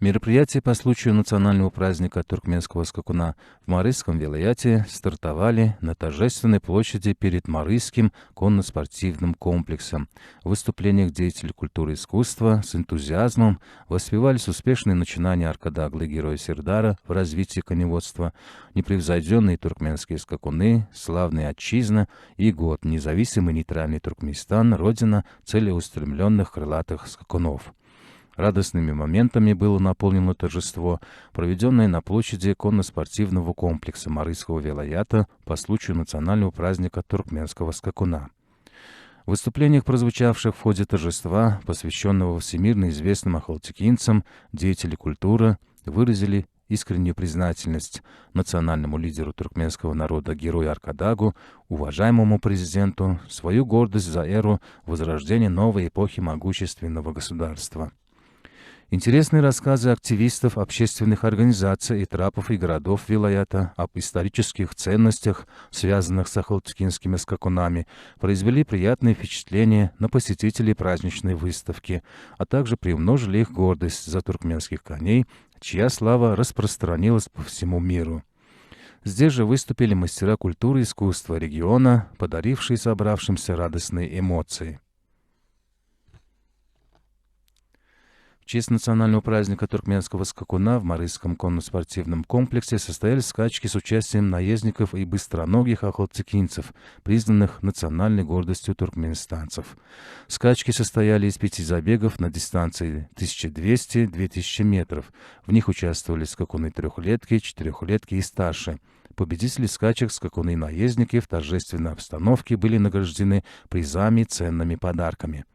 Мероприятия по случаю национального праздника туркменского скакуна в Марысском вилаяте стартовали на торжественной площади перед Марысским конно-спортивным комплексом. В выступлениях деятелей культуры и искусства с энтузиазмом воспевались успешные начинания Аркадаглы, героя Сердара, в развитии коневодства, непревзойденные туркменские скакуны, славная отчизна и год независимый нейтральный Туркменистан, родина целеустремленных крылатых скакунов. Радостными моментами было наполнено торжество, проведенное на площади конно-спортивного комплекса Марысского вилаята по случаю национального праздника туркменского скакуна. В выступлениях, прозвучавших в ходе торжества, посвященного всемирно известным ахалтекинцам, деятели культуры выразили искреннюю признательность национальному лидеру туркменского народа, герою Аркадагу, уважаемому президенту, свою гордость за эру возрождения новой эпохи могущественного государства. Интересные рассказы активистов общественных организаций и трапов и городов вилаята об исторических ценностях, связанных с ахалтекинскими скакунами, произвели приятное впечатление на посетителей праздничной выставки, а также приумножили их гордость за туркменских коней, чья слава распространилась по всему миру. Здесь же выступили мастера культуры и искусства региона, подарившие собравшимся радостные эмоции. В честь национального праздника туркменского скакуна в Марысском конно-спортивном комплексе состоялись скачки с участием наездников и быстроногих ахалтекинцев, признанных национальной гордостью туркменистанцев. Скачки состояли из 5 забегов на дистанции 1200-2000 метров. В них участвовали скакуны трехлетки, четырехлетки и старше. Победители скачек, скакуны и наездники в торжественной обстановке были награждены призами и ценными подарками.